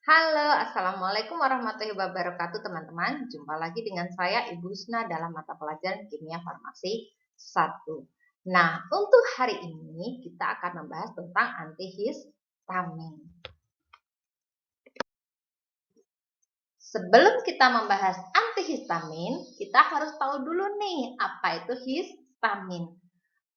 Halo, Assalamualaikum warahmatullahi wabarakatuh teman-teman. Jumpa lagi dengan saya Ibu Husna dalam mata pelajaran Kimia Farmasi 1. Nah, untuk hari ini kita akan membahas tentang antihistamin. Sebelum kita membahas antihistamin, kita harus tahu dulu nih apa itu histamin.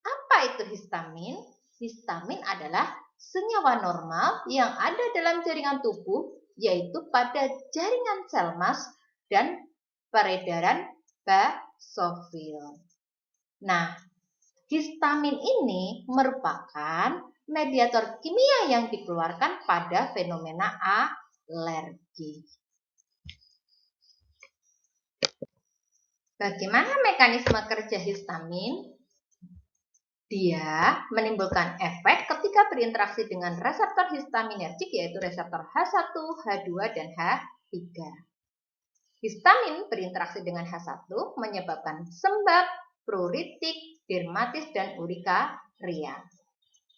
Apa itu histamin? Histamin adalah senyawa normal yang ada dalam jaringan tubuh, yaitu pada jaringan sel mas dan peredaran basofil. Nah, histamin ini merupakan mediator kimia yang dikeluarkan pada fenomena alergi. Bagaimana mekanisme kerja histamin? Dia menimbulkan efek ketika berinteraksi dengan reseptor histaminergik yaitu reseptor H1, H2, dan H3. Histamin berinteraksi dengan H1 menyebabkan sembab, pruritik, dermatis, dan urikaria.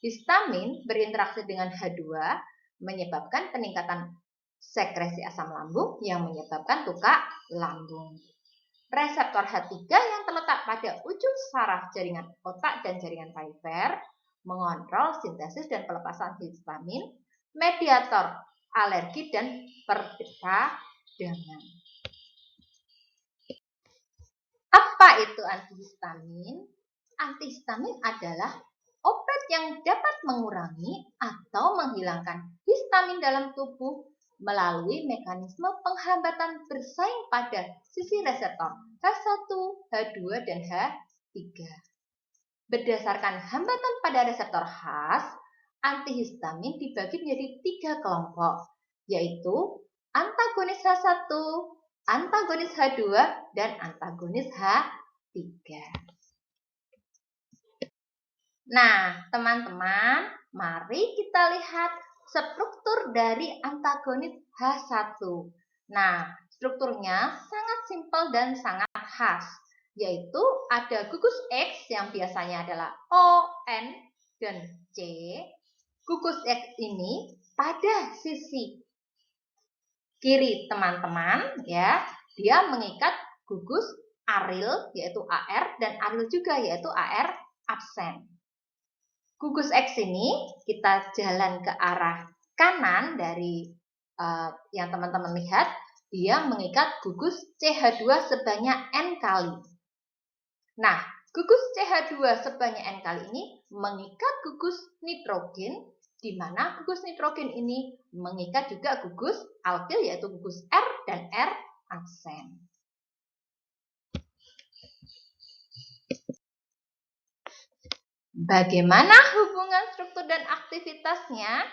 Histamin berinteraksi dengan H2 menyebabkan peningkatan sekresi asam lambung yang menyebabkan luka lambung. Reseptor H3 yang terletak pada ujung saraf jaringan otak dan jaringan perifer mengontrol sintesis dan pelepasan histamin, mediator alergi dan peradangan. Apa itu antihistamin? Antihistamin adalah obat yang dapat mengurangi atau menghilangkan histamin dalam tubuh melalui mekanisme penghambatan bersaing pada sisi reseptor H1, H2, dan H3. Berdasarkan hambatan pada reseptor khas, antihistamin dibagi menjadi 3 kelompok, yaitu antagonis H1, antagonis H2, dan antagonis H3. Nah, teman-teman, mari kita lihat struktur dari antagonis H1. Nah, strukturnya sangat simpel dan sangat khas, yaitu ada gugus X yang biasanya adalah O, N, dan C. Gugus X ini pada sisi kiri teman-teman, ya, dia mengikat gugus aril yaitu AR dan aril juga yaitu AR absen. Gugus X ini kita jalan ke arah kanan dari yang teman-teman lihat, dia mengikat gugus CH2 sebanyak N kali. Nah, gugus CH2 sebanyak N kali ini mengikat gugus nitrogen, di mana gugus nitrogen ini mengikat juga gugus alkil yaitu gugus R dan R absen. Bagaimana hubungan struktur dan aktivitasnya?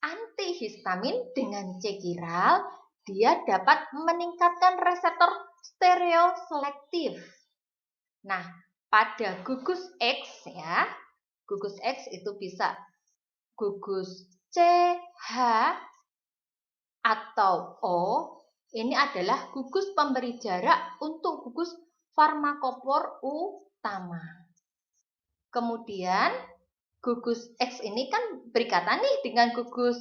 Antihistamin dengan C chiral, dia dapat meningkatkan reseptor stereoselektif. Nah, pada gugus X ya, gugus X itu bisa gugus C, H, atau O. Ini adalah gugus pemberi jarak untuk gugus farmakopor utama. Kemudian gugus X ini kan berikatan nih dengan gugus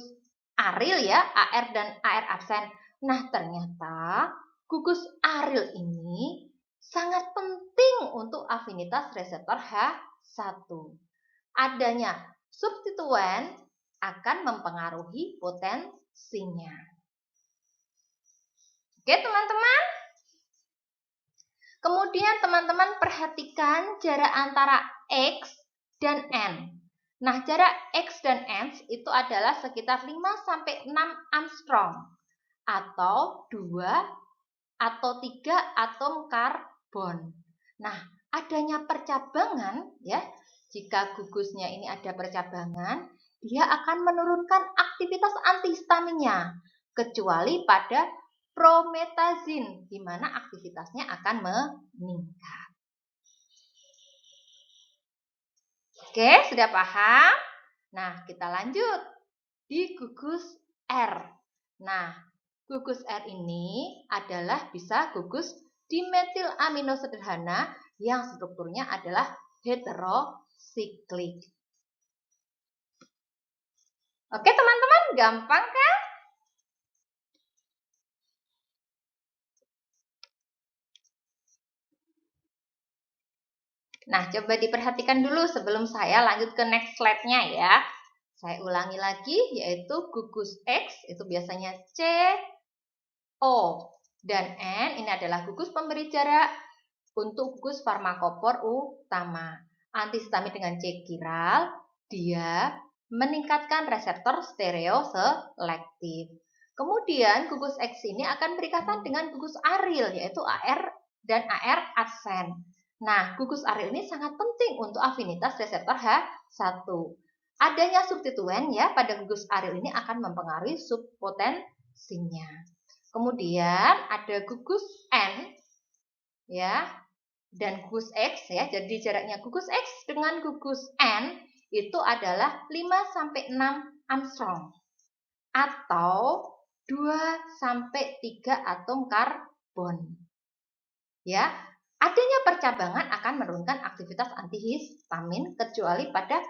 aril ya, AR dan AR absen. Nah, ternyata gugus aril ini sangat penting untuk afinitas reseptor H1. Adanya substituen akan mempengaruhi potensinya. Oke, teman-teman. Kemudian teman-teman perhatikan jarak antara X dan N. Nah, jarak X dan N itu adalah sekitar 5-6 Armstrong atau 2 atau 3 atom karbon. Nah, adanya percabangan ya, jika gugusnya ini ada percabangan, dia akan menurunkan aktivitas antihistaminnya, kecuali pada prometazin, di mana aktivitasnya akan meningkat. Oke, sudah paham? Nah, kita lanjut di gugus R. Nah, gugus R ini adalah bisa gugus dimetil amino sederhana yang strukturnya adalah heterosiklik. Oke teman-teman, gampang kan? Nah, coba diperhatikan dulu sebelum saya lanjut ke next slide-nya ya. Saya ulangi lagi, yaitu gugus X itu biasanya C, O, dan N ini adalah gugus pemberi jarak untuk gugus farmakopor utama. Antihistamin dengan C kiral, dia meningkatkan reseptor stereoselektif. Kemudian gugus X ini akan berikatan dengan gugus aril, yaitu AR dan AR absen. Nah, gugus aril ini sangat penting untuk afinitas reseptor H1. Adanya substituen ya pada gugus aril ini akan mempengaruhi subpotensinya. Kemudian ada gugus N ya dan gugus X ya. Jadi jaraknya gugus X dengan gugus N itu adalah 5 sampai 6 Armstrong atau 2 sampai 3 atom karbon. Ya, adanya percabangan akan menurunkan aktivitas antihistamin kecuali pada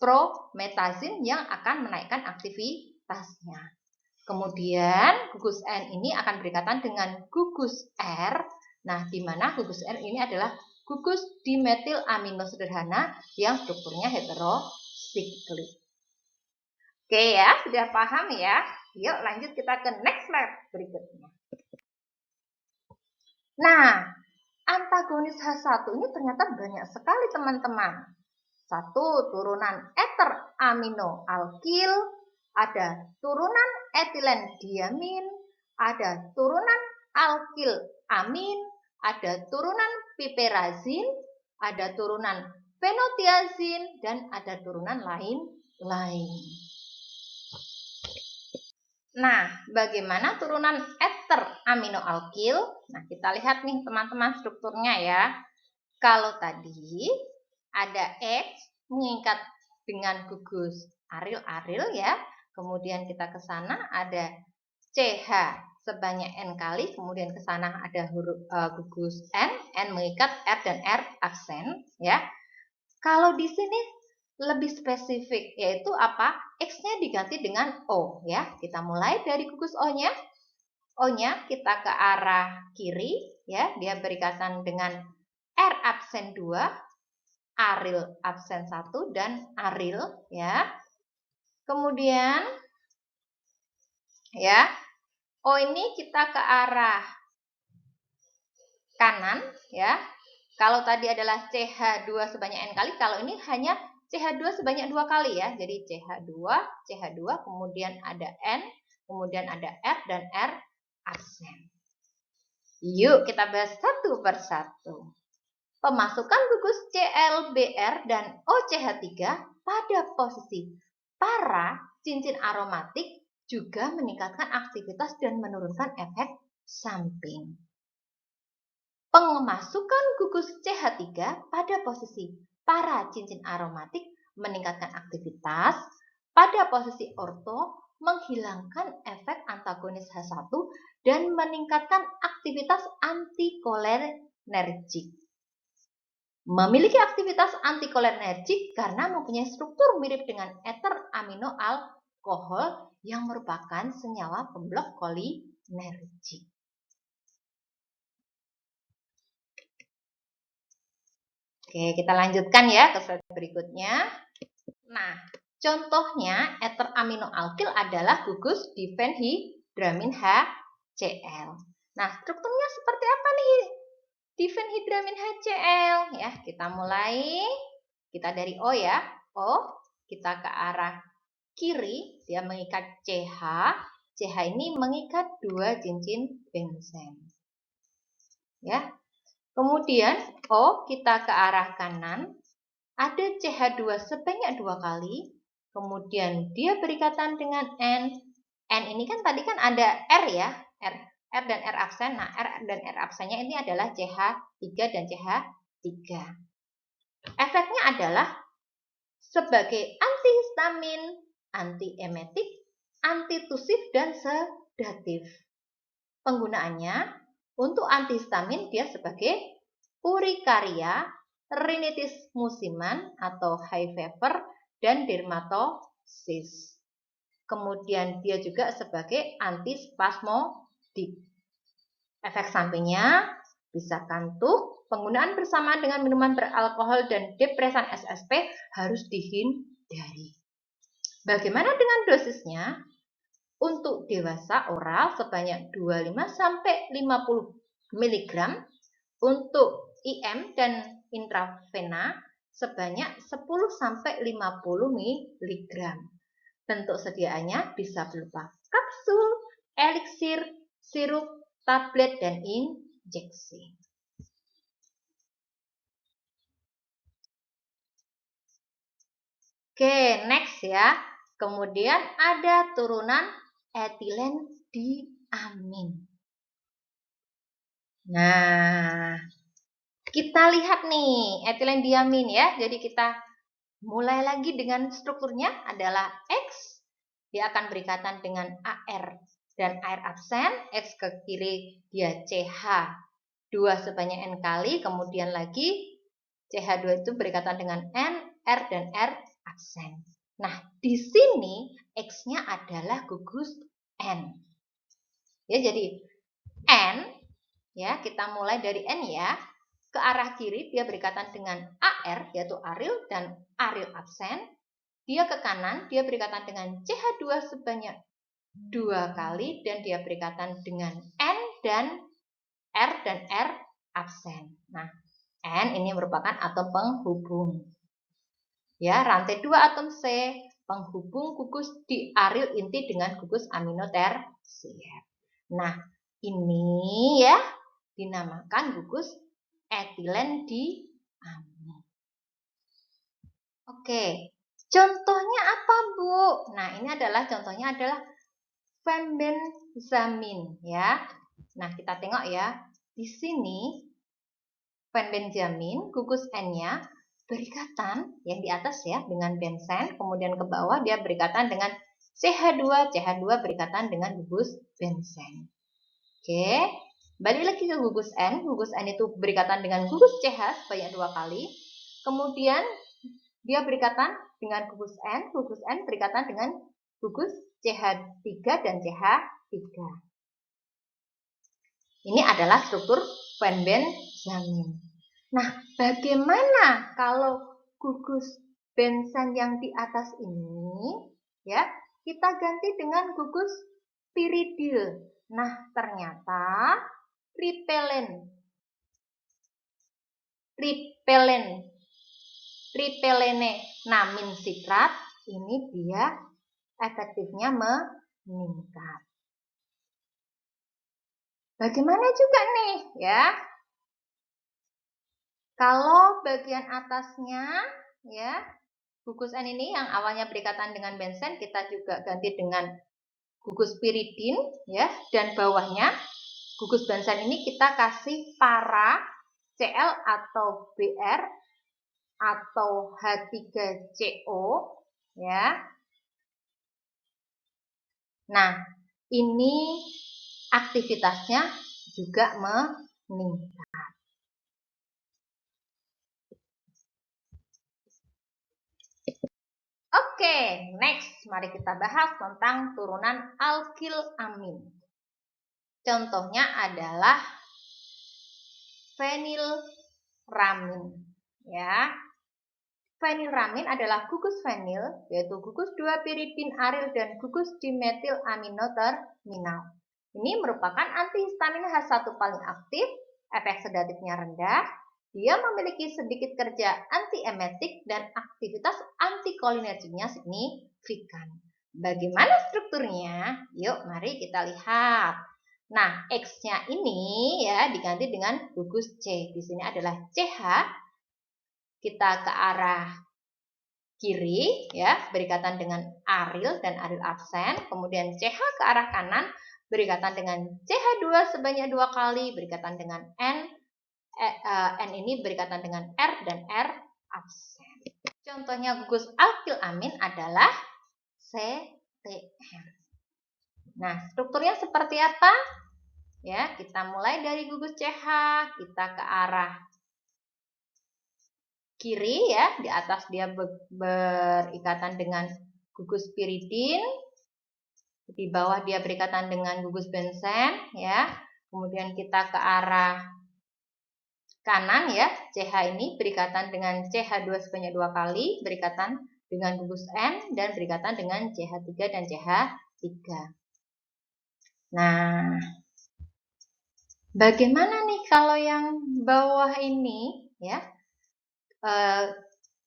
promethazine yang akan menaikkan aktivitasnya. Kemudian gugus N ini akan berikatan dengan gugus R. Nah, di mana gugus R ini adalah gugus dimetil amino sederhana yang strukturnya heterosiklik. Oke ya, sudah paham ya? Yuk lanjut kita ke next slide berikutnya. Nah, antagonis H1 ini ternyata banyak sekali teman-teman. Satu, turunan ether amino alkil, ada turunan etilen diamin, ada turunan alkil amin, ada turunan piperazin, ada turunan fenotiazin, dan ada turunan lain-lain. Nah, bagaimana turunan ether amino alkil? Nah, kita lihat nih teman-teman strukturnya ya. Kalau tadi ada X mengikat dengan gugus aril-aril ya. Kemudian kita ke sana ada CH sebanyak N kali, kemudian ke sana ada huruf gugus N mengikat R dan R absen ya. Kalau di sini lebih spesifik yaitu apa? X-nya diganti dengan O ya. Kita mulai dari gugus O-nya. O-nya kita ke arah kiri ya, dia berikatan dengan R absen 2, aril absen 1 dan aril ya. Kemudian ya, O ini kita ke arah kanan ya. Kalau tadi adalah CH2 sebanyak N kali, kalau ini hanya CH2 sebanyak 2 kali ya. Jadi CH2, kemudian ada N, kemudian ada R dan R absen. Yuk kita bahas satu persatu. Pemasukan gugus ClBr dan OCH3 pada posisi para cincin aromatik juga meningkatkan aktivitas dan menurunkan efek samping. Pemasukan gugus CH3 pada posisi para cincin aromatik meningkatkan aktivitas, pada posisi orto menghilangkan efek antagonis H1 dan meningkatkan aktivitas antikolinergik. Memiliki aktivitas antikolinergik karena mempunyai struktur mirip dengan ether amino alkohol yang merupakan senyawa pemblok kolinergik. Oke, kita lanjutkan ya ke slide berikutnya. Nah, contohnya ether amino alkil adalah gugus difenhidramin HCl. Nah, strukturnya seperti apa nih difenhidramin HCl? Ya, kita mulai. Kita dari O ya. O, kita ke arah kiri, dia mengikat CH. CH ini mengikat 2 cincin benzen. Ya. Kemudian O kita ke arah kanan, ada CH2 sebanyak 2 kali, kemudian dia berikatan dengan N. N ini kan tadi kan ada R ya, R dan R absen. Nah, R dan R absennya ini adalah CH3 dan CH3. Efeknya adalah sebagai antihistamin, antiemetik, antitusif, dan sedatif. Penggunaannya untuk antihistamin dia sebagai urikaria, rinitis musiman atau high fever, dan dermatospora. cis. Kemudian dia juga sebagai antispasmodik. Efek sampingnya bisa kantuk, penggunaan bersamaan dengan minuman beralkohol dan depresan SSP harus dihindari. Bagaimana dengan dosisnya? Untuk dewasa oral sebanyak 25-50 mg, untuk IM dan intravena sebanyak 10-50 mg. Bentuk sediaannya bisa berupa kapsul, eliksir, sirup, tablet, dan injeksi. Oke, next ya. Kemudian ada turunan etilen diamin. Nah, kita lihat nih etilen diamin ya. Jadi kita mulai lagi dengan strukturnya adalah X. Dia akan berikatan dengan AR dan air absen. X ke kiri dia CH 2 sebanyak N kali. Kemudian lagi CH2 itu berikatan dengan N, R, dan R absen. Nah, di sini X-nya adalah gugus N. Ya, jadi N, ya kita mulai dari N ya. Ke arah kiri dia berikatan dengan AR, yaitu aril dan aril absen. Dia ke kanan, dia berikatan dengan CH2 sebanyak 2 kali dan dia berikatan dengan N dan R absen. Nah, N ini merupakan atom penghubung. Ya, rantai 2 atom C penghubung gugus di aril inti dengan gugus amino tersier. Nah, ini ya dinamakan gugus etilen diamin. Oke. Contohnya apa, Bu? Nah, ini adalah contohnya adalah fenbenzamin ya. Nah, kita tengok ya. Di sini fenbenzamin gugus N-nya berikatan yang di atas ya dengan benzen, kemudian ke bawah dia berikatan dengan CH2, CH2 berikatan dengan gugus benzen. Oke. Balik lagi ke gugus N itu berikatan dengan gugus CH sebanyak 2 kali. Kemudian dia berikatan dengan gugus N berikatan dengan gugus CH3 dan CH3. Ini adalah struktur fenbenzamin. Nah, bagaimana kalau gugus benzen yang di atas ini? Ya, kita ganti dengan gugus piridil. Nah, ternyata tripelene namin sitrat ini dia efektifnya meningkat. Bagaimana juga nih ya? Kalau bagian atasnya ya gugus N ini yang awalnya berikatan dengan benzen kita juga ganti dengan gugus piridin ya, dan bawahnya gugus benzen ini kita kasih para Cl atau Br atau H3CO ya. Nah, ini aktivitasnya juga meningkat. Oke, next mari kita bahas tentang turunan alkilamin. Contohnya adalah fenilramin ya. Fenilramin adalah gugus fenil, yaitu gugus 2 piridin aril dan gugus dimetil amino terminal. Ini merupakan antihistamin H1 paling aktif, efek sedatifnya rendah, dia memiliki sedikit kerja antiemetik dan aktivitas antikolinerginya signifikan. Bagaimana strukturnya? Yuk, mari kita lihat. Nah, X-nya ini ya diganti dengan gugus C. Di sini adalah CH. Kita ke arah kiri ya berikatan dengan aril dan aril absen, kemudian CH ke arah kanan berikatan dengan CH2 sebanyak 2 kali berikatan dengan N ini berikatan dengan R dan R absen. Contohnya gugus alkilamin adalah CTM. Nah, strukturnya seperti apa? Ya, kita mulai dari gugus CH, kita ke arah kiri ya, di atas dia berikatan dengan gugus piridin. Di bawah dia berikatan dengan gugus benzen ya. Kemudian kita ke arah kanan ya. CH ini berikatan dengan CH2 sebanyak 2 kali, berikatan dengan gugus N dan berikatan dengan CH3 dan CH3. Nah, bagaimana nih kalau yang bawah ini ya?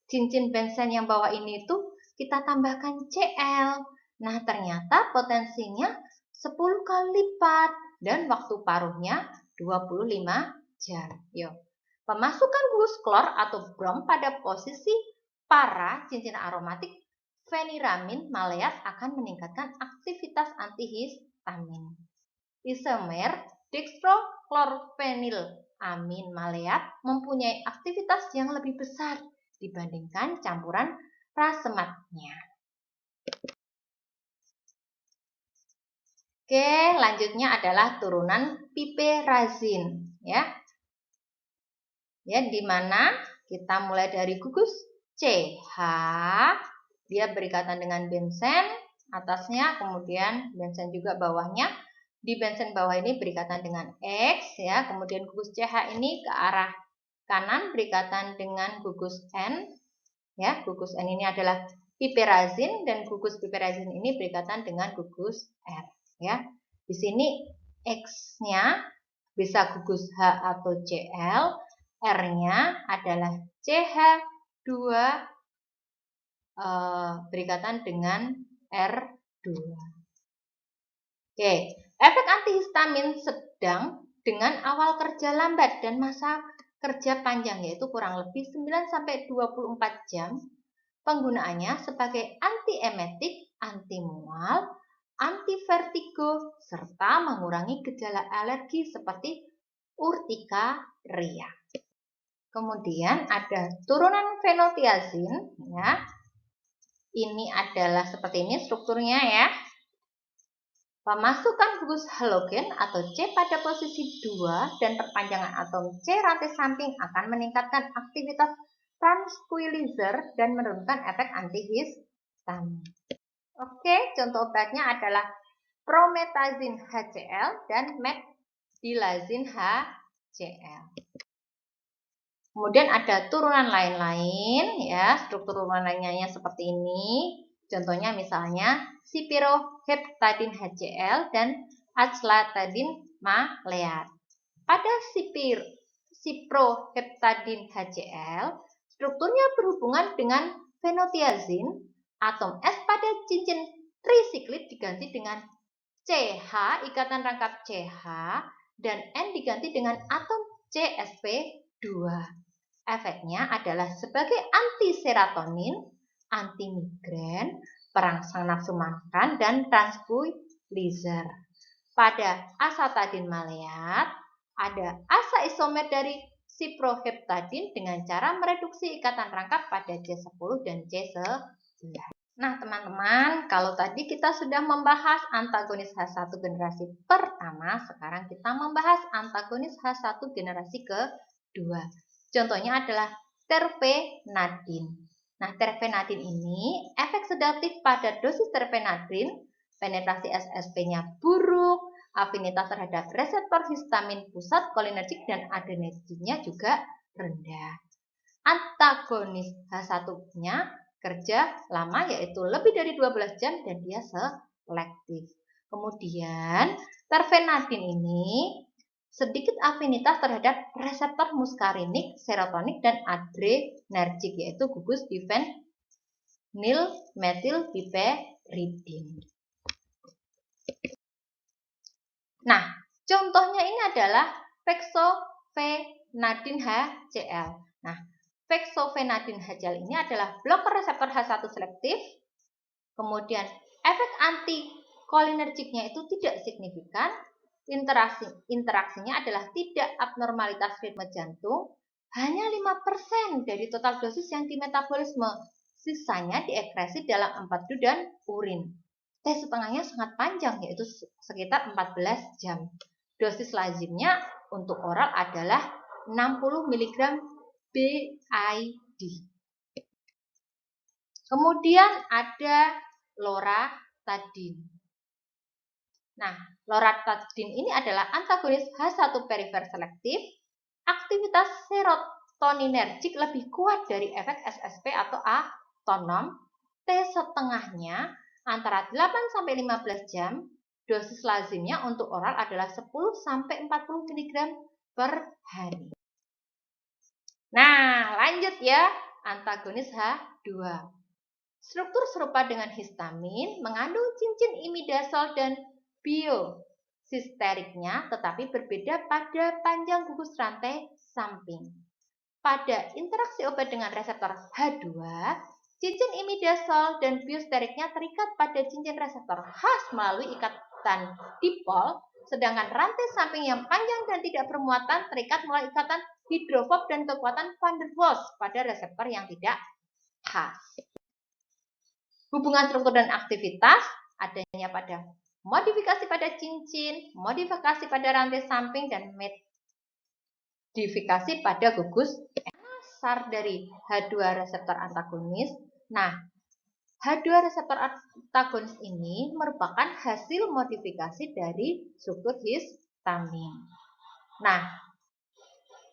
Cincin benzen yang bawah ini tuh kita tambahkan Cl. Nah, ternyata potensinya 10 kali lipat dan waktu paruhnya 25 jam. Yuk. Pemasukan gugus klor atau brom pada posisi para cincin aromatik feniramin maleat akan meningkatkan aktivitas antihistamin. Isomer dextrochlorphenilamin maleat mempunyai aktivitas yang lebih besar dibandingkan campuran rasematnya. Oke, lanjutnya adalah turunan piperazin ya. Ya, di mana kita mulai dari gugus CH, dia berikatan dengan benzen atasnya, kemudian benzen juga bawahnya. Di benzen bawah ini berikatan dengan X ya, kemudian gugus CH ini ke arah kanan berikatan dengan gugus N ya. Gugus N ini adalah piperazin dan gugus piperazin ini berikatan dengan gugus R ya. Di sini X-nya bisa gugus H atau Cl, R-nya adalah CH2 berikatan dengan R2. Oke, efek antihistamin sedang dengan awal kerja lambat dan masa kerja panjang yaitu kurang lebih 9-24 jam. Penggunaannya sebagai antiemetik, antimual, antivertigo, serta mengurangi gejala alergi seperti urtikaria. Kemudian ada turunan fenotiazin ya. Ini adalah seperti ini strukturnya ya. Pemasukan gugus halogen atau C pada posisi 2 dan perpanjangan atom C rantai samping akan meningkatkan aktivitas tranquilizer dan menurunkan efek antihistamin. Oke, contoh obatnya adalah promethazine HCl dan metdilazine HCl. Kemudian ada turunan lain-lain ya, struktur turunan lainnya seperti ini. Contohnya misalnya sipiroheptadin HCl dan aclatadin maleat. Pada siproheptadin HCl, strukturnya berhubungan dengan fenotiazin, atom S pada cincin trisiklit diganti dengan CH, ikatan rangkap CH, dan N diganti dengan atom CsP2. Efeknya adalah sebagai anti-serotonin, anti-migren, perangsang nafsu makan, dan tranquilizer. Pada asatadin maleat, ada asa isomer dari siproheptadin dengan cara mereduksi ikatan rangkap pada C10 dan C11. Nah, teman-teman, kalau tadi kita sudah membahas antagonis H1 generasi pertama, sekarang kita membahas antagonis H1 generasi kedua. Contohnya adalah terfenadin. Nah, terfenadin ini efek sedatif pada dosis terfenadin, penetrasi SSP-nya buruk, afinitas terhadap reseptor histamin pusat kolinergik dan adrenergiknya juga rendah. Antagonis H1-nya kerja lama yaitu lebih dari 12 jam dan dia selektif. Kemudian terfenadin ini sedikit afinitas terhadap reseptor muskarinik, serotonik, dan adrenergik yaitu gugus difenylmetylpiperidin. Nah, contohnya ini adalah fexofenadin HCl. Nah, fexofenadin HCl ini adalah bloker reseptor H1 selektif. Kemudian efek antikolinergiknya itu tidak signifikan. Interaksinya adalah tidak abnormalitas ritme jantung, hanya 5% dari total dosis yang dimetabolisme. Sisanya diekresi dalam empedu dan urin. T-setengahnya sangat panjang yaitu sekitar 14 jam. Dosis lazimnya untuk oral adalah 60 mg BID. Kemudian ada loratadin. Nah, loratadin ini adalah antagonis H1 perifer selektif. Aktivitas serotoninergik lebih kuat dari efek SSP atau autonom. T setengahnya antara 8-15 jam. Dosis lazimnya untuk oral adalah 10-40 mg per hari. Nah, lanjut ya, antagonis H2. Struktur serupa dengan histamin, mengandung cincin imidazol dan biosisteriknya, tetapi berbeda pada panjang gugus rantai samping. Pada interaksi obat dengan reseptor H2, cincin imidazol dan biosteriknya terikat pada cincin reseptor khas melalui ikatan dipol, sedangkan rantai samping yang panjang dan tidak bermuatan terikat melalui ikatan hidrofob dan kekuatan van der Waals pada reseptor yang tidak khas. Hubungan struktur dan aktivitas adanya pada modifikasi pada cincin, modifikasi pada rantai samping, dan modifikasi pada gugus. SAR dari H2 reseptor antagonis. Nah, H2 reseptor antagonis ini merupakan hasil modifikasi dari struktur histamin. Nah,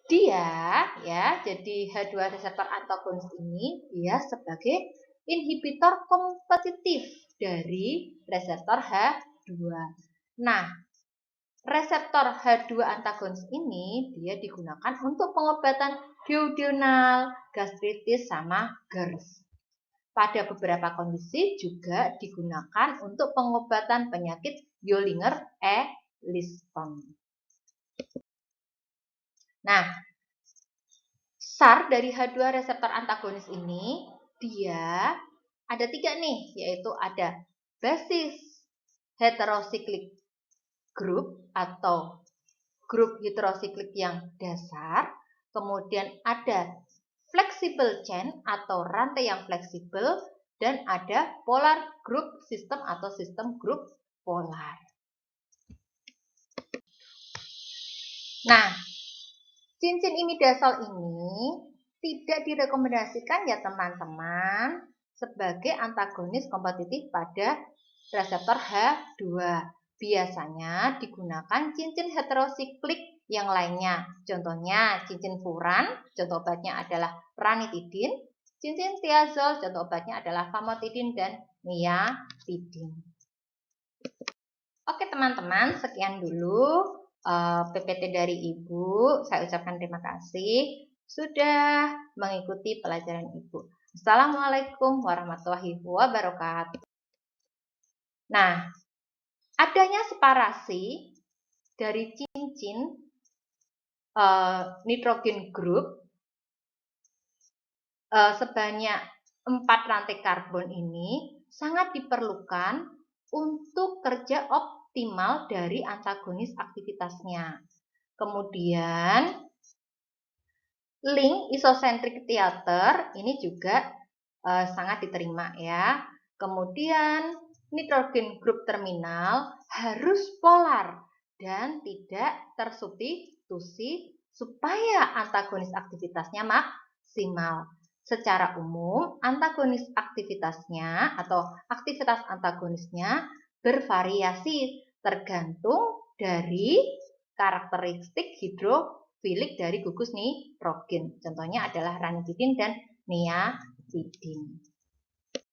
dia ya, jadi H2 reseptor antagonis ini dia sebagai inhibitor kompetitif dari reseptor H2. Nah, reseptor H2 antagonis ini dia digunakan untuk pengobatan duodenal, gastritis, sama GERD. Pada beberapa kondisi juga digunakan untuk pengobatan penyakit Zollinger-Ellison. Nah, SAR dari H2 reseptor antagonis ini dia ada 3 nih, yaitu ada basis heterosiklik grup atau grup heterosiklik yang dasar, kemudian ada flexible chain atau rantai yang fleksibel, dan ada polar group system atau sistem grup polar. Nah, cincin imidazol ini tidak direkomendasikan ya teman-teman sebagai antagonis kompetitif pada reseptor H2. Biasanya digunakan cincin heterosiklik yang lainnya. Contohnya cincin furan, contoh obatnya adalah ranitidin. Cincin thiazol, contoh obatnya adalah famotidin dan niatidin. Oke teman-teman, sekian dulu PPT dari Ibu. Saya ucapkan terima kasih sudah mengikuti pelajaran Ibu. Assalamualaikum warahmatullahi wabarakatuh. Nah, adanya separasi dari cincin nitrogen group sebanyak 4 rantai karbon ini sangat diperlukan untuk kerja optimal dari antagonis aktivitasnya. Kemudian link isocentric theater ini juga sangat diterima ya. Kemudian nitrogen group terminal harus polar dan tidak tersubstitusi supaya antagonis aktivitasnya maksimal. Secara umum, antagonis aktivitasnya atau aktivitas antagonisnya bervariasi tergantung dari karakteristik hidrofilik dari gugus nitrogen. Contohnya adalah ranitidin dan niatidin.